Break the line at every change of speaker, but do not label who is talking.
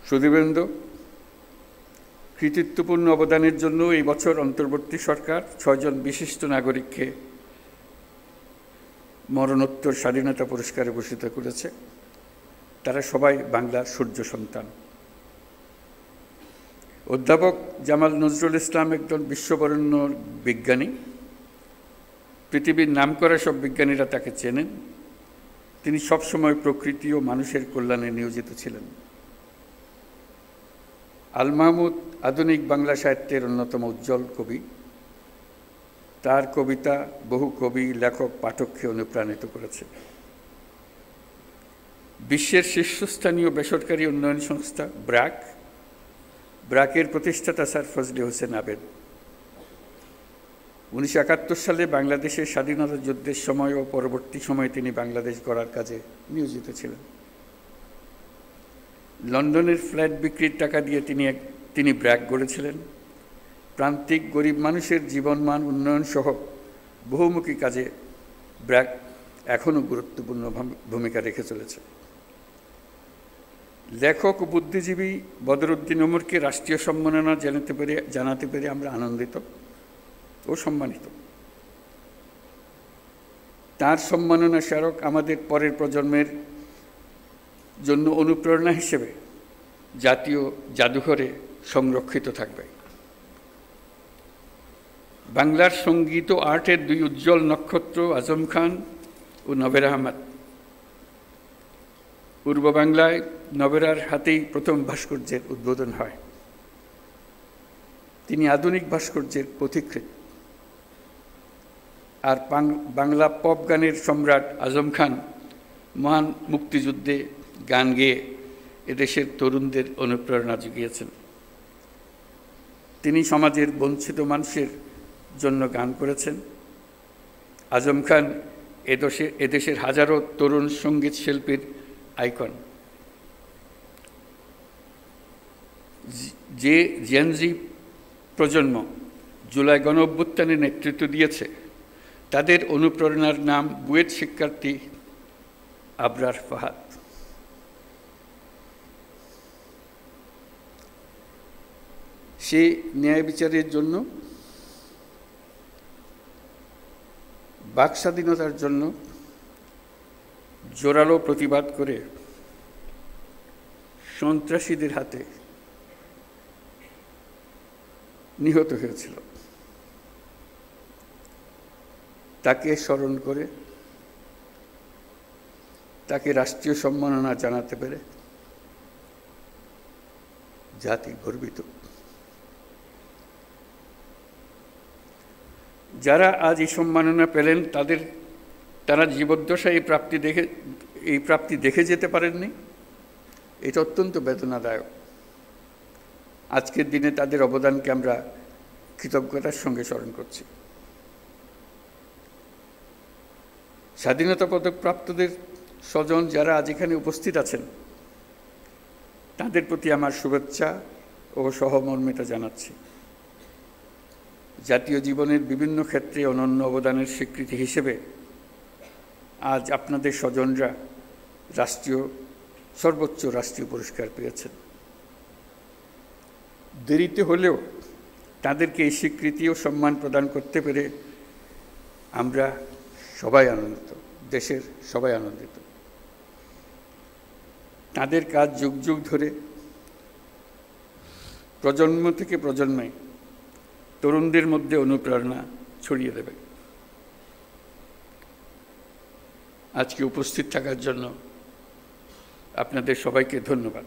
সুধীবৃন্দ, কৃতিত্বপূর্ণ অবদানের জন্য এই বছর অন্তর্বর্তী সরকার ৬ জন বিশিষ্ট নাগরিককে মরণোত্তর স্বাধীনতা পুরস্কারে ভূষিত করেছে। তারা সবাই বাংলার সূর্য সন্তান। অধ্যাপক জামাল নজরুল ইসলাম একজন বিশ্ববরেণ্য বিজ্ঞানী। পৃথিবীর নামকরা সব বিজ্ঞানীরা তাকে চেনেন। তিনি সবসময় প্রকৃতি ও মানুষের কল্যাণে নিয়োজিত ছিলেন। আল মাহমুদ আধুনিক বাংলা সাহিত্যের অন্যতম উজ্জ্বল কবি। তার কবিতা বহু কবি, লেখক, পাঠককে অনুপ্রাণিত করেছে। বিশ্বের শীর্ষস্থানীয় বেসরকারি উন্নয়ন সংস্থা ব্র্যাকের প্রতিষ্ঠাতা স্যার ফজলে হোসেন আবেদ ১৯৭১ সালে বাংলাদেশের স্বাধীনতা যুদ্ধের সময় ও পরবর্তী সময়ে তিনি বাংলাদেশ গড়ার কাজে নিয়োজিত ছিলেন। লন্ডনের ফ্ল্যাট বিক্রির টাকা দিয়ে তিনি ব্র্যাক গড়েছিলেন। প্রান্তিক গরিব মানুষের জীবনমান উন্নয়ন সহ বহুমুখী কাজে ব্র্যাক এখনও গুরুত্বপূর্ণ ভূমিকা রেখে চলেছে। লেখক ও বুদ্ধিজীবী বদরুদ্দিন ওমরকে রাষ্ট্রীয় সম্মাননা জানাতে পেরে আমরা আনন্দিত ও সম্মানিত। তার সম্মাননা স্মারক আমাদের পরের প্রজন্মের জন্য অনুপ্রেরণা হিসেবে জাতীয় জাদুঘরে সংরক্ষিত থাকবে। বাংলার সঙ্গীত ও আর্টের দুই উজ্জ্বল নক্ষত্র আজম খান ও নবের আহমদ। পূর্ব বাংলায় নবেরার হাতেই প্রথম ভাস্কর্যের উদ্বোধন হয়। তিনি আধুনিক ভাস্কর্যের পথিকৃৎ। আর বাংলা পপ গানের সম্রাট আজম খান মহান মুক্তিযুদ্ধে গান গেয়ে এদেশের তরুণদের অনুপ্রেরণা জুগিয়েছেন। তিনি সমাজের বঞ্চিত মানুষের জন্য গান করেছেন। আজম খান এদেশের হাজারো তরুণ সঙ্গীত শিল্পীর আইকন। যে জেনজি প্রজন্ম জুলাই গণঅভ্যুত্থানে নেতৃত্ব দিয়েছে, তাদের অনুপ্রেরণার নাম বুয়েট শিক্ষার্থী আবরার ফাহাদ। সে ন্যায় বিচারের জন্য, বাক স্বাধীনতার জন্য জোরালো প্রতিবাদ করে সন্ত্রাসীদের হাতে নিহত হয়েছিল। তাকে স্মরণ করে তাকে রাষ্ট্রীয় সম্মাননা জানাতে পেরে জাতি গর্বিত। যারা আজ এই সম্মাননা পেলেন তারা জীবদ্দশায় এই প্রাপ্তি দেখে যেতে পারেননি। এটা অত্যন্ত বেদনাদায়ক। আজকের দিনে তাদের অবদানকে আমরা কৃতজ্ঞতার সঙ্গে স্মরণ করছি। স্বাধীনতা পদক প্রাপ্তদের স্বজন যারা আজ এখানে উপস্থিত আছেন, তাদের প্রতি আমার শুভেচ্ছা ও সহমর্মিতা জানাচ্ছি। জাতীয় জীবনের বিভিন্ন ক্ষেত্রে অনন্য অবদানের স্বীকৃতি হিসেবে আজ আপনাদের স্বজনরা সর্বোচ্চ রাষ্ট্রীয় পুরস্কার পেয়েছেন। দেরিতে হলেও তাদেরকে এই স্বীকৃতি ও সম্মান প্রদান করতে পেরে আমরা সবাই আনন্দিত, দেশের সবাই আনন্দিত। তাদের কাজ যুগ যুগ ধরে প্রজন্ম থেকে প্রজন্মে তরুণদের মধ্যে অনুপ্রেরণা ছড়িয়ে দেবে। আজকে উপস্থিত থাকার জন্য আপনাদের সবাইকে ধন্যবাদ।